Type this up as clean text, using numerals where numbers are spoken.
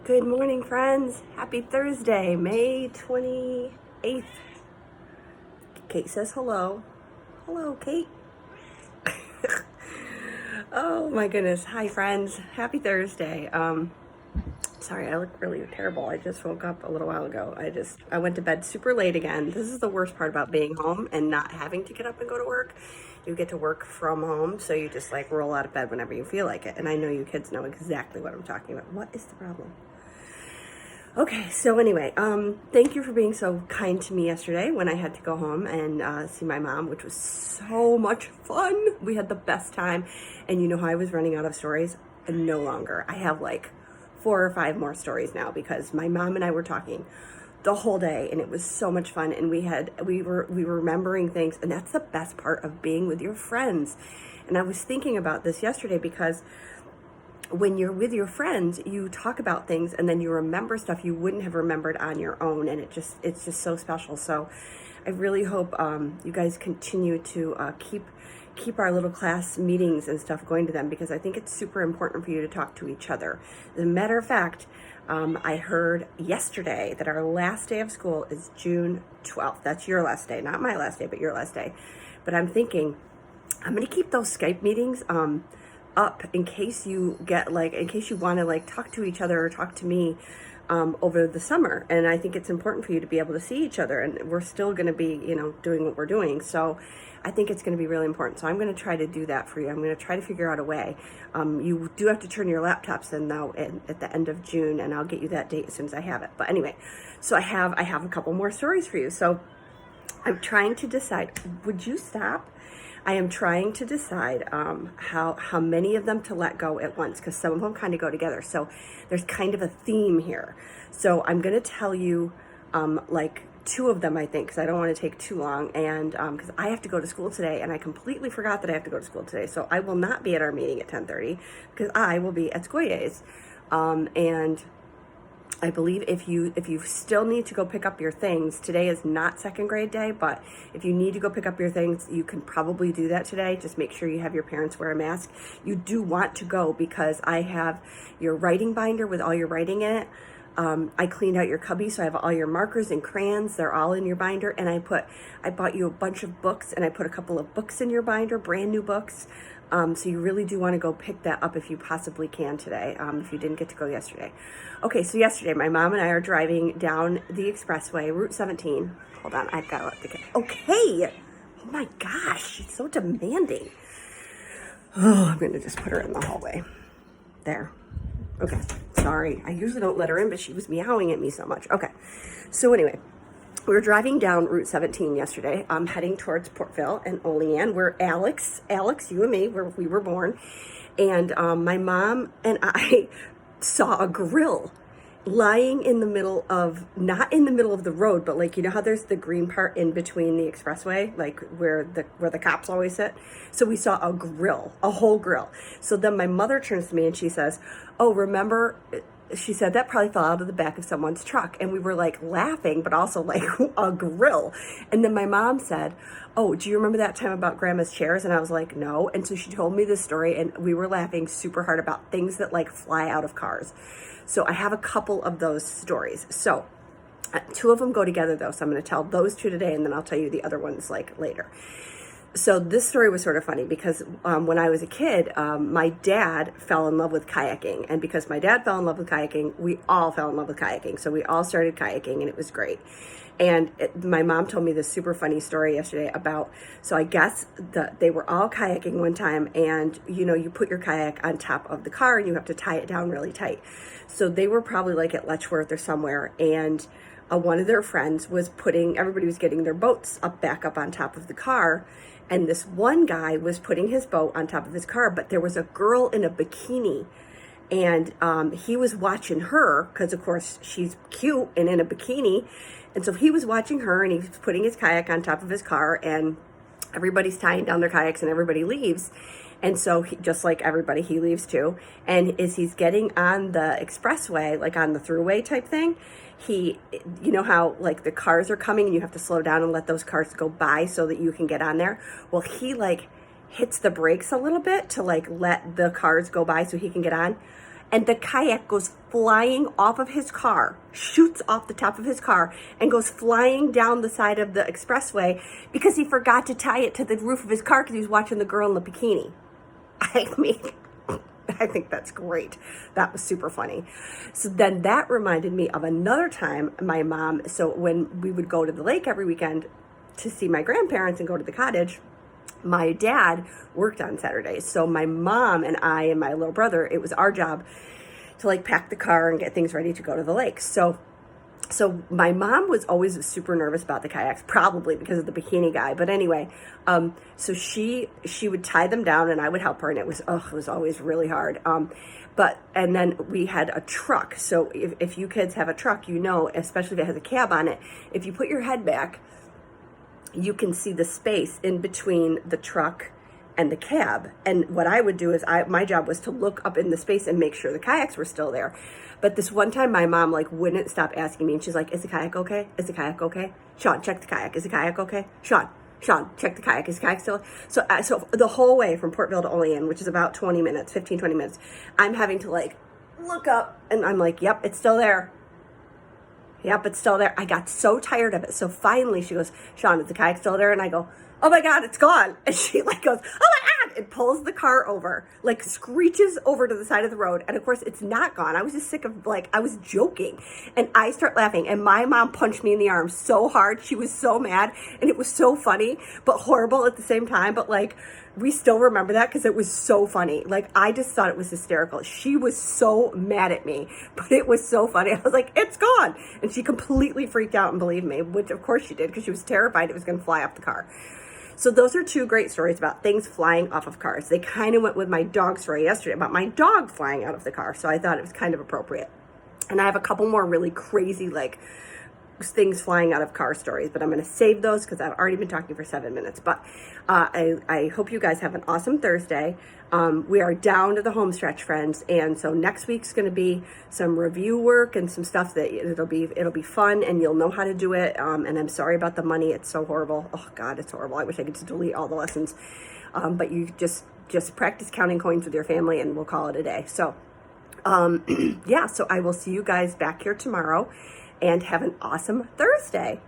Good morning, friends. Happy Thursday, May 28th. Kate says hello. Hello, Kate. Oh my goodness. Hi, friends. Happy Thursday. Sorry, I look really terrible. I just woke up a little while ago. I went to bed super late again. This is the worst part about being home and not having to get up and go to work. You get to work from home, so you just like roll out of bed whenever you feel like it. And I know you kids know exactly what I'm talking about. What is the problem? Okay, so anyway, thank you for being so kind to me yesterday when I had to go home and see my mom, which was so much fun. We had the best time, and you know how I was running out of stories? And no longer. I have like 4 or 5 more stories now because my mom and I were talking the whole day, and it was so much fun. And we were remembering things, and that's the best part of being with your friends. And I was thinking about this yesterday because when you're with your friends, you talk about things and then you remember stuff you wouldn't have remembered on your own, and it's just so special. So I really hope you guys continue to keep our little class meetings and stuff going to them, because I think it's super important for you to talk to each other. As a matter of fact, I heard yesterday that our last day of school is June 12th. That's your last day, not my last day, but your last day. But I'm thinking I'm going to keep those Skype meetings up in case you want to talk to each other or talk to me over the summer. And I think it's important for you to be able to see each other, and we're still going to be doing what we're doing. So I think it's going to be really important. So I'm going to try to do that for you. I'm going to try to figure out a way. You do have to turn your laptops in though at the end of June, and I'll get you that date as soon as I have it. But anyway, so I have a couple more stories for you. So I'm trying to decide, would you stop? I am trying to decide how many of them to let go at once, because some of them kind of go together. So there's kind of a theme here. So I'm going to tell you like 2 of them, I think, because I don't want to take too long. And because I have to go to school today, and I completely forgot that I have to go to school today. So I will not be at our meeting at 10:30 because I will be at Scoyes. And I believe if you still need to go pick up your things, today is not second grade day, but if you need to go pick up your things, you can probably do that today. Just make sure you have your parents wear a mask. You do want to go because I have your writing binder with all your writing in it. I cleaned out your cubby, so I have all your markers and crayons. They're all in your binder. And I bought you a bunch of books, and I put a couple of books in your binder, brand new books. So you really do want to go pick that up if you possibly can today, if you didn't get to go yesterday. Okay, so yesterday, my mom and I are driving down the expressway, Route 17. Hold on, I've got to let the kid. Okay! Oh my gosh, she's so demanding. Oh, I'm going to just put her in the hallway. There. Okay, sorry. I usually don't let her in, but she was meowing at me so much. Okay, so anyway, we were driving down Route 17 yesterday. I'm heading towards Portville and Olean, where Alex, you and me, where we were born. And my mom and I saw a grill lying in the middle of, not in the middle of the road, but like, you know how there's the green part in between the expressway, like where the cops always sit? So we saw a grill, a whole grill. So then my mother turns to me and she says, oh, remember, she said that probably fell out of the back of someone's truck. And we were like laughing, but also like a grill. And then my mom said, oh, do you remember that time about grandma's chairs? And I was like, no. And so she told me this story, and we were laughing super hard about things that like fly out of cars. So I have a couple of those stories. So 2 of them go together though. So I'm going to tell those 2 today, and then I'll tell you the other ones like later. So this story was sort of funny because when I was a kid, my dad fell in love with kayaking. And because my dad fell in love with kayaking, we all fell in love with kayaking. So we all started kayaking, and it was great. And my mom told me this super funny story yesterday about, so I guess they were all kayaking one time, and you put your kayak on top of the car and you have to tie it down really tight. So they were probably like at Letchworth or somewhere, and one of their friends everybody was getting their boats back up on top of the car. And this one guy was putting his boat on top of his car, but there was a girl in a bikini, and he was watching her because, of course, she's cute and in a bikini. And so he was watching her, and he was putting his kayak on top of his car, and everybody's tying down their kayaks, and everybody leaves. And so just like everybody, he leaves too. And as he's getting on the expressway, like on the throughway type thing, you know how like the cars are coming and you have to slow down and let those cars go by so that you can get on there? Well, he like hits the brakes a little bit to like let the cars go by so he can get on. and the kayak goes flying off of his car, shoots off the top of his car, and goes flying down the side of the expressway because he forgot to tie it to the roof of his car because he was watching the girl in the bikini. I mean, I think that's great. That was super funny. So then that reminded me of another time my mom, so when we would go to the lake every weekend to see my grandparents and go to the cottage, my dad worked on Saturdays. So my mom and I and my little brother, it was our job to like pack the car and get things ready to go to the lake. So my mom was always super nervous about the kayaks, probably because of the bikini guy. But anyway, so she would tie them down and I would help her, and it was always really hard. And then we had a truck. So if you kids have a truck, you know, especially if it has a cab on it, if you put your head back, you can see the space in between the truck and the cab. And what I would do is my job was to look up in the space and make sure the kayaks were still there. But this one time my mom like wouldn't stop asking me, and she's like, is the kayak okay? Is the kayak okay? Sean, check the kayak. Is the kayak okay? Sean, check the kayak. Is the kayak still? So the whole way from Portville to Olean, which is about 20 minutes, 15, 20 minutes, I'm having to like look up and I'm like, yep, it's still there. Yep, it's still there. I got so tired of it. So finally she goes, Sean, is the kayak still there? And I go, oh my God, it's gone. And she like goes, oh my God, and pulls the car over, like screeches over to the side of the road. And of course it's not gone. I was just sick of I was joking. And I start laughing, and my mom punched me in the arm so hard. She was so mad, and it was so funny, but horrible at the same time. But like, we still remember that because it was so funny. Like, I just thought it was hysterical. She was so mad at me, but it was so funny. I was like, it's gone. And she completely freaked out and believed me, which of course she did because she was terrified it was going to fly off the car. So those are two great stories about things flying off of cars. They kind of went with my dog story yesterday about my dog flying out of the car. So I thought it was kind of appropriate. And I have a couple more really crazy, like, things flying out of car stories, but I'm going to save those because I've already been talking for 7 minutes. But I hope you guys have an awesome Thursday. We are down to the home stretch, friends, and so next week's going to be some review work and some stuff that it'll be fun, and you'll know how to do it. And I'm sorry about the money; it's so horrible. Oh God, it's horrible. I wish I could just delete all the lessons. But you just practice counting coins with your family, and we'll call it a day. So yeah, so I will see you guys back here tomorrow. And have an awesome Thursday.